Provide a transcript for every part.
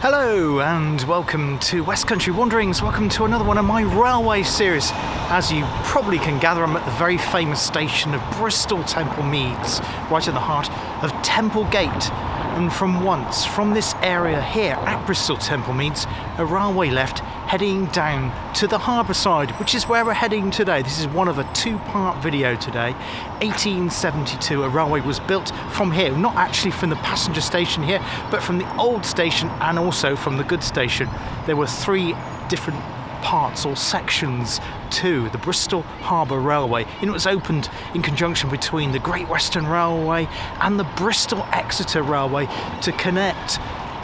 Hello and welcome to West Country Wanderings. Welcome to another one of my railway series. As you probably can gather, I'm at the very famous station of Bristol Temple Meads, right in the heart of Temple Gate. And from this area here at Bristol Temple Meads, a railway left heading down to the harbour side, which is where we're heading today. This is one of a two-part video today. 1872, a railway was built from here, not actually from the passenger station here, but from the old station and also from the goods station. There were three different parts or sections to the Bristol Harbour Railway, and it was opened in conjunction between the Great Western Railway and the Bristol Exeter Railway to connect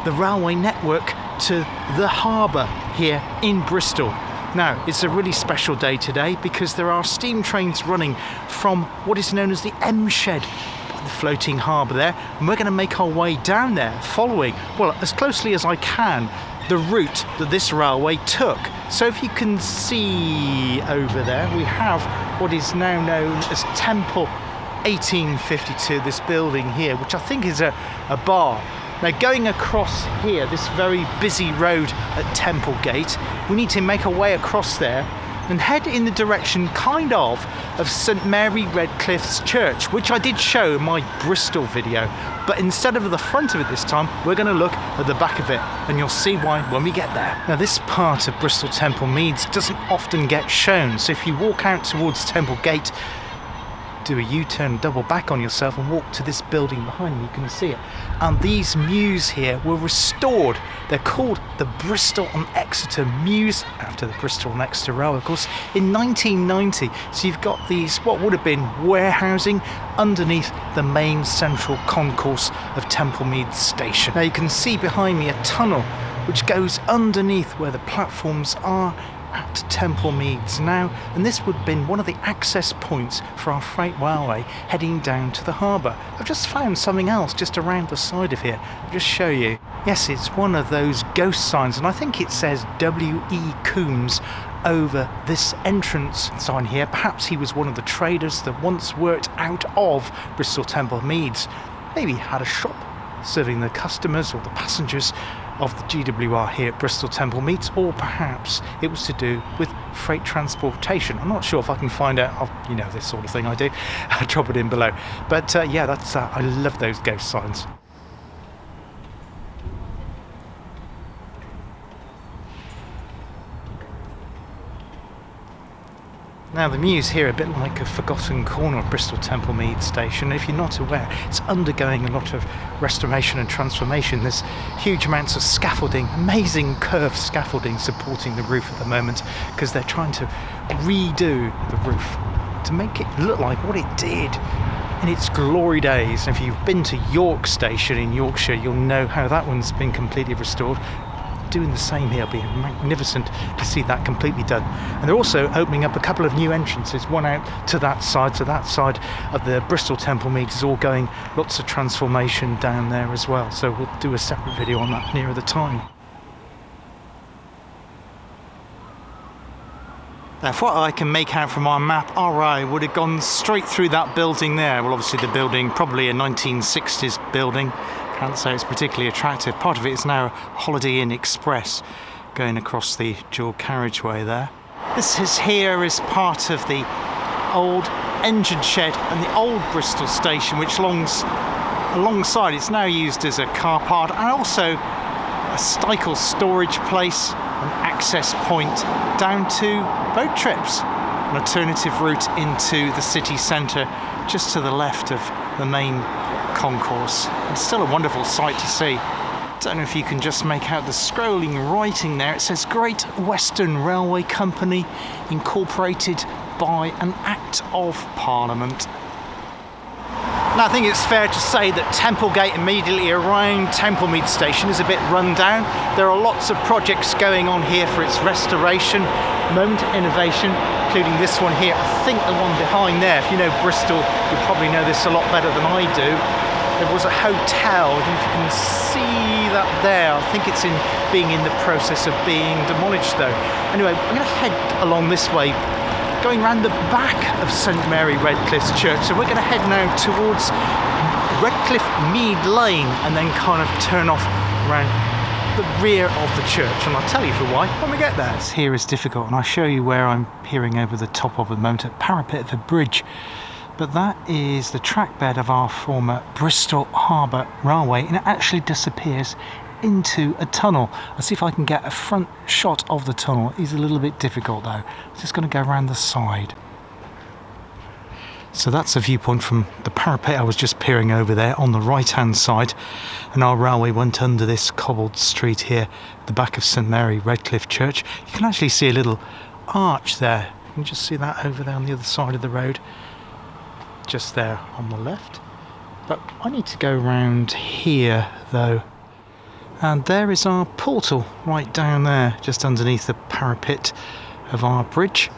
the railway network to the harbour here in Bristol. Now, it's a really special day today because there are steam trains running from what is known as the M Shed, the floating harbour there, and we're going to make our way down there following, well, as closely as I can, the route that this railway took. So if you can see over there, we have what is now known as Temple 1852, this building here, which I think is a bar. Now, going across here, this very busy road at Temple Gate, we need to make our way across there and head in the direction of St Mary Redcliffe's church, which I did show in my Bristol video. But instead of the front of it this time, we're going to look at the back of it, and you'll see why when we get there. Now, this part of Bristol Temple Meads doesn't often get shown, so if you walk out towards Temple Gate, do a U-turn, double back on yourself and walk to this building behind me, you can see it. And these mews here were restored. They're called the Bristol and Exeter Mews, after the Bristol and Exeter Railway, of course, in 1990. So you've got these, what would have been warehousing underneath the main central concourse of Temple Meads Station. Now you can see behind me a tunnel which goes underneath where the platforms are at Temple Meads now, and this would have been one of the access points for our freight railway heading down to the harbour. I've just found something else just around the side of here. I'll just show you. Yes, it's one of those ghost signs, and I think it says W.E. Coombs over this entrance sign here. Perhaps he was one of the traders that once worked out of Bristol Temple Meads. Maybe had a shop serving the customers or the passengers of the GWR here at Bristol Temple Meads, or perhaps it was to do with freight transportation. I'm not sure if I can find out. You know, this sort of thing I do. I'll drop it in below. But yeah, that's I love those ghost signs. Now, the mews here are a bit like a forgotten corner of Bristol Temple Meads Station. If you're not aware, it's undergoing a lot of restoration and transformation. There's huge amounts of scaffolding, amazing curved scaffolding supporting the roof at the moment, because they're trying to redo the roof to make it look like what it did in its glory days. And if you've been to York Station in Yorkshire, you'll know how that one's been completely restored. Doing the same here. It'll be magnificent to see that completely done. And they're also opening up a couple of new entrances, one out to that side. So that side of the Bristol Temple Meads is all going lots of transformation down there as well. So we'll do a separate video on that nearer the time. Now, from what I can make out from our map, our eye would have gone straight through that building there. Well, obviously the building, probably a 1960s building. Can't say it's particularly attractive. Part of it is now a Holiday Inn Express going across the dual carriageway there. This is here is part of the old engine shed and the old Bristol station, which alongside it's now used as a car park and also a cycle storage place, an access point down to boat trips, an alternative route into the city centre just to the left of the main concourse. It's still a wonderful sight to see. Don't know if you can just make out the scrolling writing there. It says Great Western Railway Company incorporated by an Act of Parliament. Now, I think it's fair to say that Temple Gate immediately around Temple Meads Station is a bit run down. There are lots of projects going on here for its restoration, moment of innovation, including this one here. I think the one behind there, if you know Bristol, you probably know this a lot better than I do. There was a hotel, I don't know if you can see that there. I think it's being in the process of being demolished though. Anyway, I'm going to head along this way, going round the back of St Mary Redcliffe's church. So we're going to head now towards Redcliffe Mead Lane and then kind of turn off around the rear of the church, and I'll tell you for why when we get there. This here is difficult, and I'll show you where I'm peering over the top of at the moment, at parapet of a bridge. But that is the track bed of our former Bristol Harbour Railway, and it actually disappears into a tunnel. I'll see if I can get a front shot of the tunnel. It is a little bit difficult though. I'm just going to go around the side. So that's a viewpoint from the parapet I was just peering over there on the right hand side, and our railway went under this cobbled street here at the back of St Mary Redcliffe Church. You can actually see a little arch there. You can just see that over there on the other side of the road, just there on the left. But I need to go round here though, and there is our portal right down there, just underneath the parapet of our bridge.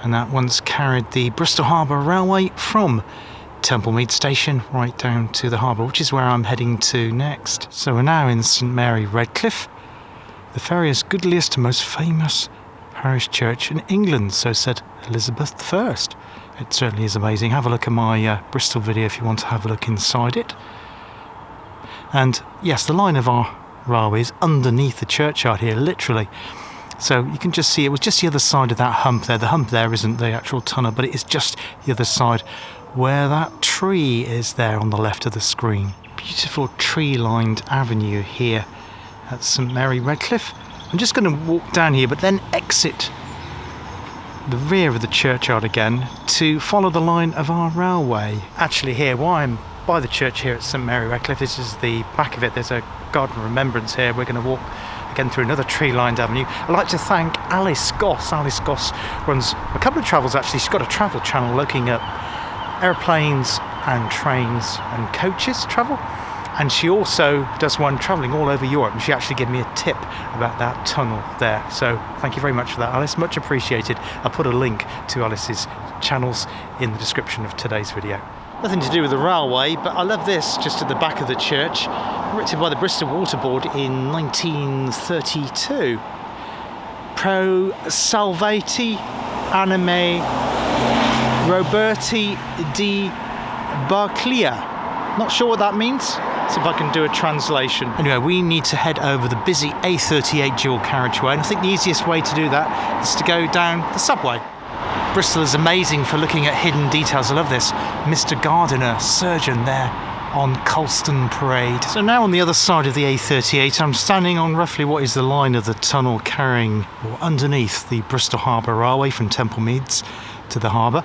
And that once carried the Bristol Harbour Railway from Templemead Station right down to the harbour, which is where I'm heading to next. So we're now in St Mary Redcliffe, the fairest, goodliest and most famous parish church in England, so said Elizabeth I. It certainly is amazing. Have a look at my Bristol video if you want to have a look inside it. And yes, the line of our railway is underneath the churchyard here, literally. So you can just see it was just the other side of that hump there. The hump there isn't the actual tunnel, but it is just the other side where that tree is there on the left of the screen. Beautiful tree-lined avenue here at St Mary Redcliffe. I'm just going to walk down here, but then exit the rear of the churchyard again to follow the line of our railway. Actually here, while I'm by the church here at St Mary Redcliffe, this is the back of it, there's a garden of remembrance here. We're going to walk again through another tree-lined avenue. I'd like to thank Alice Goss. Alice Goss runs a couple of travels actually. She's got a travel channel looking at airplanes and trains and coaches travel, and she also does one travelling all over Europe, and she actually gave me a tip about that tunnel there. So thank you very much for that, Alice, much appreciated. I'll put a link to Alice's channels in the description of today's video. Nothing to do with the railway, but I love this just at the back of the church, erected by the Bristol Water Board in 1932. Pro Salvati Anime Roberti di Barclia. Not sure what that means. See if I can do a translation. Anyway, we need to head over the busy A38 dual carriageway, and I think the easiest way to do that is to go down the subway. Bristol is amazing for looking at hidden details. I love this. Mr. Gardiner, surgeon there on Colston Parade. So now on the other side of the A38, I'm standing on roughly what is the line of the tunnel carrying or underneath the Bristol Harbour Railway from Templemeads to the harbour.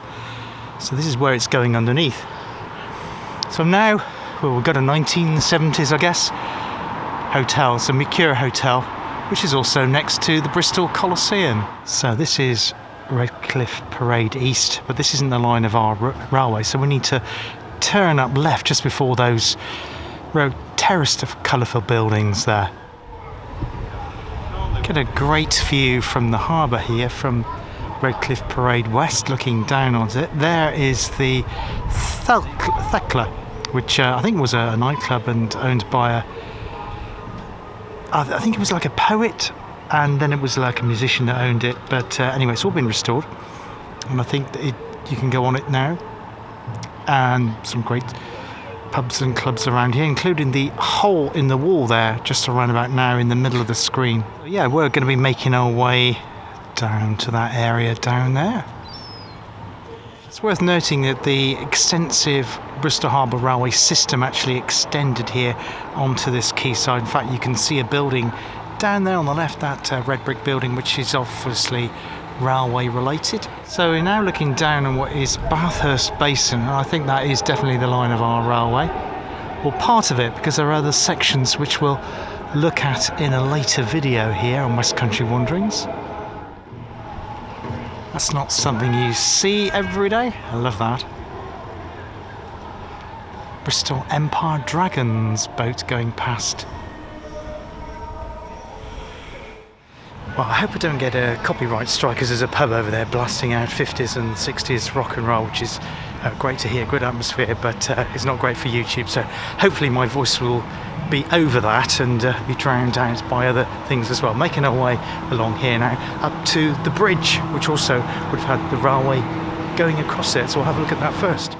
So this is where it's going underneath. So now, well, we've got a 1970s, I guess, hotel, it's a Mercure Hotel, which is also next to the Bristol Coliseum. So this is Redcliffe Parade East, but this isn't the line of our railway, so we need to turn up left just before those terraced of colourful buildings there. Get a great view from the harbour here from Redcliffe Parade West, looking down on it. There is the Thekla, which I think was a nightclub and owned by I think it was like a poet, and then it was like a musician that owned it, but anyway, it's all been restored, and I think that you can go on it now, and some great pubs and clubs around here, including the hole in the wall there just around about now in the middle of the screen. Yeah, we're going to be making our way down to that area down there. It's worth noting that the extensive Bristol Harbour Railway system actually extended here onto this quayside. In fact, you can see a building down there on the left, that red brick building, which is obviously railway related. So we're now looking down on what is Bathurst Basin, and I think that is definitely the line of our railway, or part of it, because there are other sections which we'll look at in a later video here on West Country Wanderings. That's not something you see every day. I love that. Bristol Empire Dragons boat going past. Well, I hope I don't get a copyright strike, because there's a pub over there blasting out 50s and 60s rock and roll, which is great to hear, good atmosphere, but it's not great for YouTube. So hopefully my voice will be over that and be drowned out by other things as well. Making our way along here now up to the bridge, which also would have had the railway going across it. So we'll have a look at that first.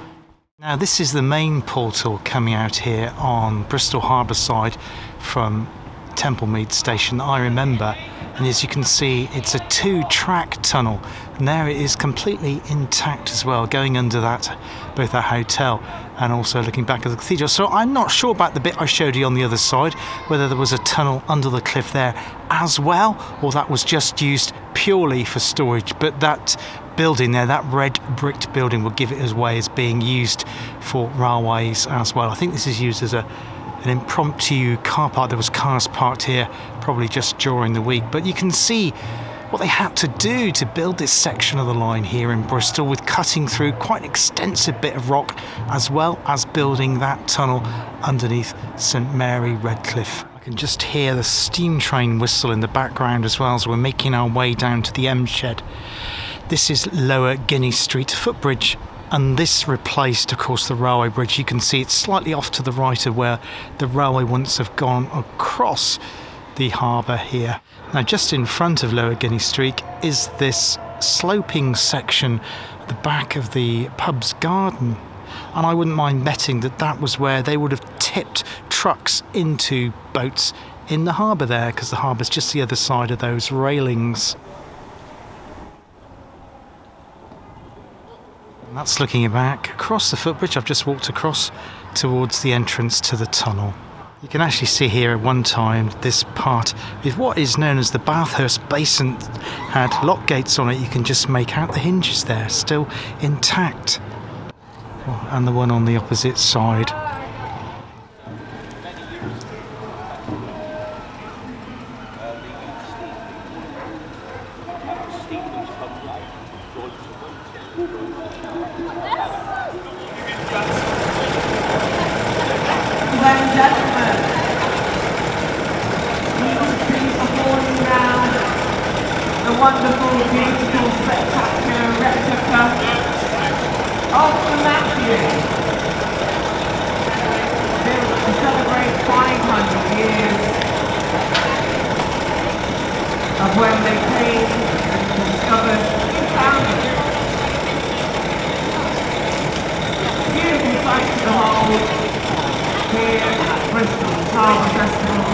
Now this is the main portal coming out here on Bristol Harbour side from Temple Mead station that I remember. And as you can see, it's a 2-track tunnel, and there it is completely intact as well, going under that, both that hotel and also looking back at the cathedral. So I'm not sure about the bit I showed you on the other side, whether there was a tunnel under the cliff there as well, or that was just used purely for storage. But that building there, that red bricked building, will give it away as being used for railways as well. I think this is used as an impromptu car park. There was cars parked here probably just during the week, but you can see what they had to do to build this section of the line here in Bristol, with cutting through quite an extensive bit of rock, as well as building that tunnel underneath St Mary Redcliffe. I can just hear the steam train whistle in the background as well as we're making our way down to the M shed. This is Lower Guinea Street footbridge, and this replaced, of course, the railway bridge. You can see it's slightly off to the right of where the railway once have gone across the harbour here. Now, just in front of Lower Guinea Street is this sloping section at the back of the pub's garden, and I wouldn't mind betting that that was where they would have tipped trucks into boats in the harbour there, because the harbour's just the other side of those railings. And that's looking back across the footbridge I've just walked across towards the entrance to the tunnel. You can actually see here at one time this part with what is known as the Bathurst Basin had lock gates on it. You can just make out the hinges there, still intact. And the one on the opposite side. Wonderful, beautiful, spectacular replica of the Matthew, built to celebrate 500 years of when they came and discovered and found it. Beautiful sight to behold here at Bristol Harbour Festival.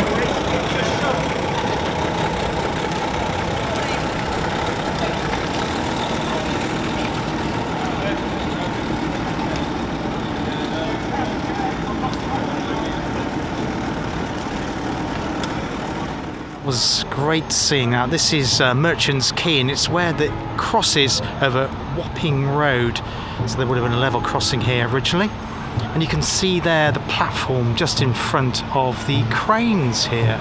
Was great seeing that. This is Merchants Quay, and it's where the crosses over Wapping Road, so there would have been a level crossing here originally, and you can see there the platform just in front of the cranes here.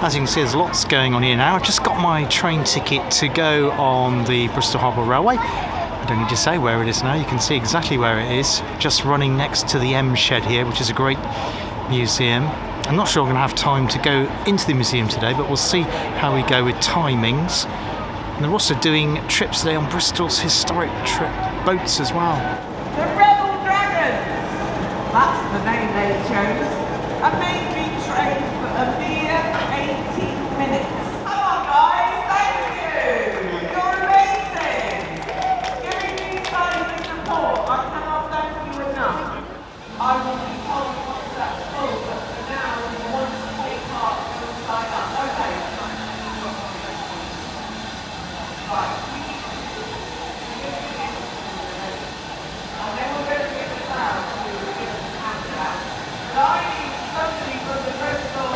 As you can see, there's lots going on here now. I've just got my train ticket to go on the Bristol Harbour Railway. I don't need to say where it is now, you can see exactly where it is, just running next to the M shed here, which is a great museum. I'm not sure I'm going to have time to go into the museum today, but we'll see how we go with timings. And they're also doing trips today on Bristol's historic boats as well. The Rebel Dragons! That's the name they chose. A main train for a mere 18 minutes. Come on guys, thank you! You're amazing! Giving these guys the support, I cannot thank you enough. I will be told once that's full, but for now we want to take part and sign up. Okay. Right. And then we're going to get the crowd to give us a hand out. But I need somebody from the Bristol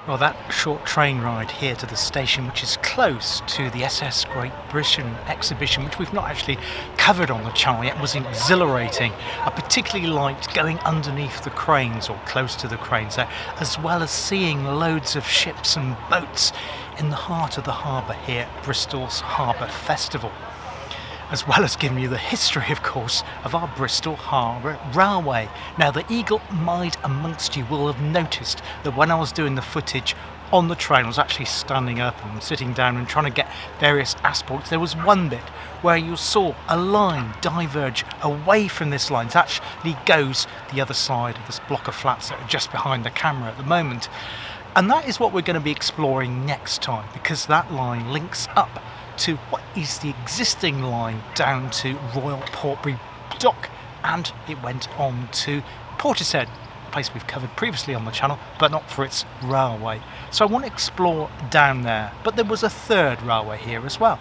Well, that short train ride here to the station, which is close to the SS Great Britain exhibition, which we've not actually covered on the channel yet, was exhilarating. I particularly liked going underneath the cranes, or close to the cranes there, as well as seeing loads of ships and boats in the heart of the harbour here at Bristol's Harbour Festival, as well as giving you the history, of course, of our Bristol Harbour Railway. Now, the eagle-eyed amongst you will have noticed that when I was doing the footage on the train, I was actually standing up and sitting down and trying to get various aspects. There was one bit where you saw a line diverge away from this line. It actually goes the other side of this block of flats that are just behind the camera at the moment. And that is what we're going to be exploring next time, because that line links up to what is the existing line down to Royal Portbury Dock, and it went on to Portishead, a place we've covered previously on the channel, but not for its railway. So I want to explore down there, but there was a third railway here as well.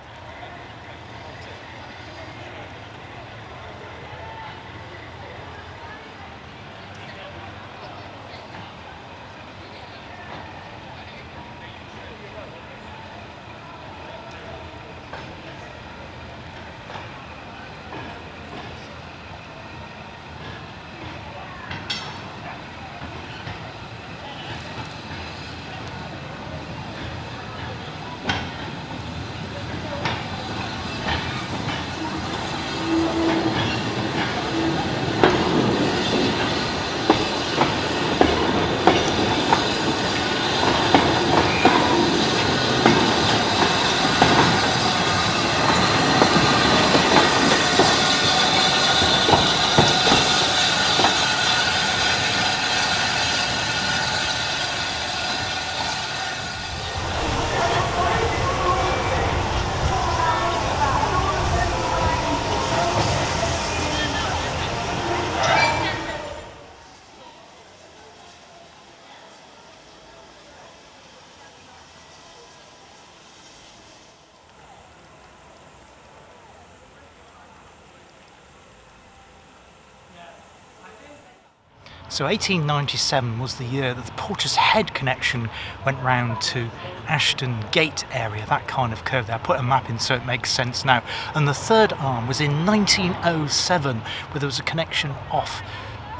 So 1897 was the year that the Portishead connection went round to Ashton Gate area, that kind of curve there. I put a map in so it makes sense now. And the third arm was in 1907, where there was a connection off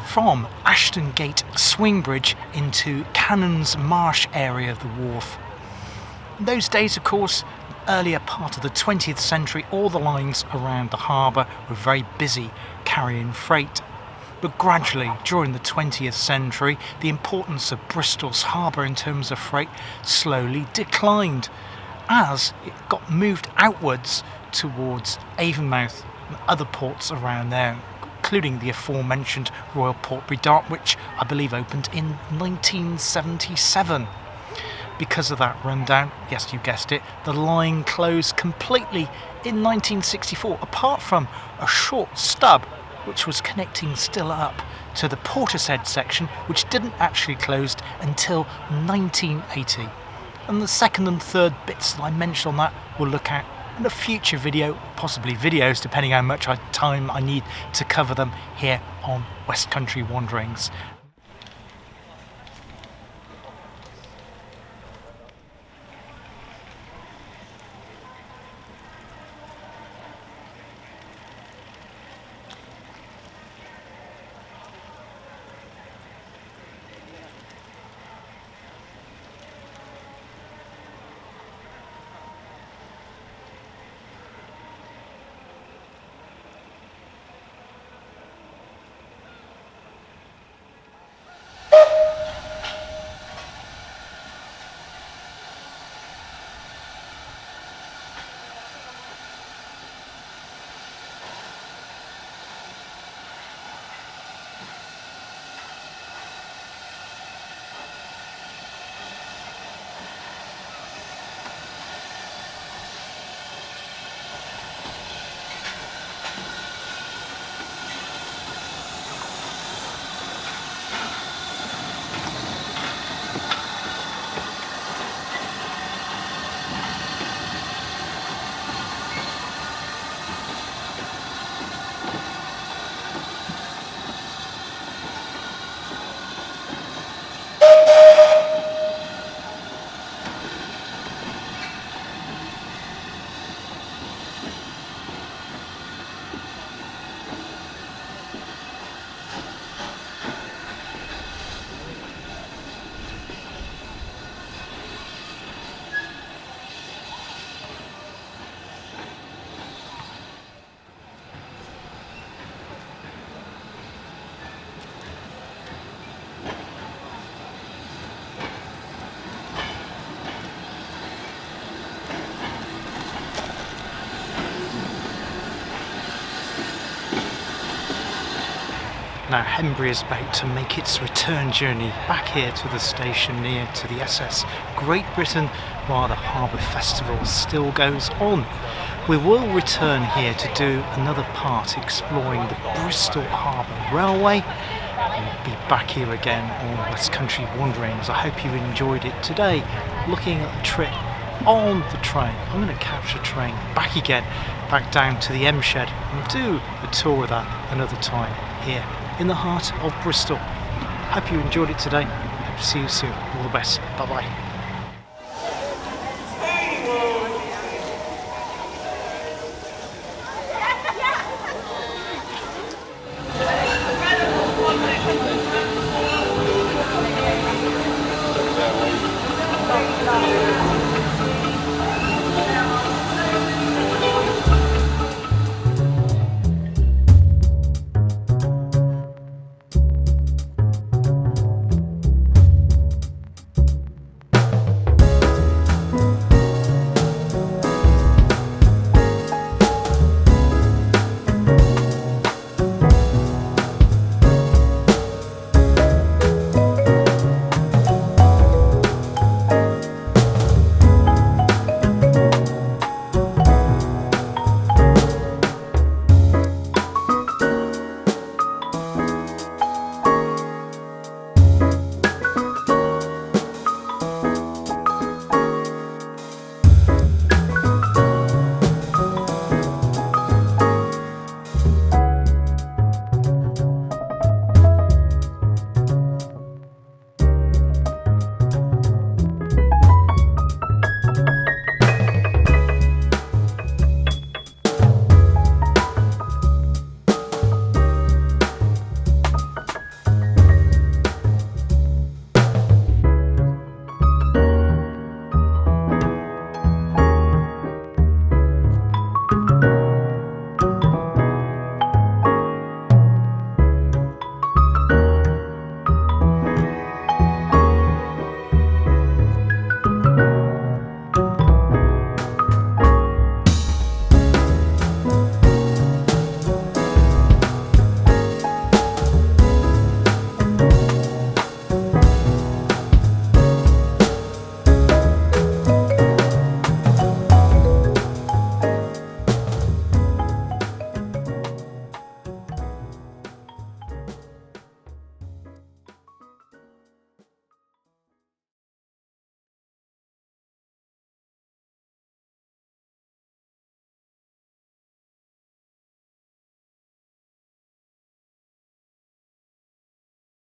from Ashton Gate Swing Bridge into Cannons Marsh area of the wharf. In those days, of course, earlier part of the 20th century, all the lines around the harbour were very busy carrying freight. But gradually, during the 20th century, the importance of Bristol's harbour in terms of freight slowly declined as it got moved outwards towards Avonmouth and other ports around there. including the aforementioned Royal Portbury Dock, which I believe opened in 1977. Because of that rundown, yes, you guessed it, the line closed completely in 1964, apart from a short stub which was connecting still up to the Portishead section, which didn't actually close until 1980. And the second and third bits that I mentioned on that we'll look at in a future video, possibly videos, depending how much time I need to cover them here on West Country Wanderings. Now Henbury is about to make its return journey back here to the station near to the SS Great Britain while the Harbour Festival still goes on. We will return here to do another part exploring the Bristol Harbour Railway and be back here again on West Country Wanderings. I hope you enjoyed it today, looking at the trip on the train. I'm going to catch a train back again, back down to the M Shed and do a tour of that another time here in the heart of Bristol. Hope you enjoyed it today. Hope to see you soon. All the best. Bye bye.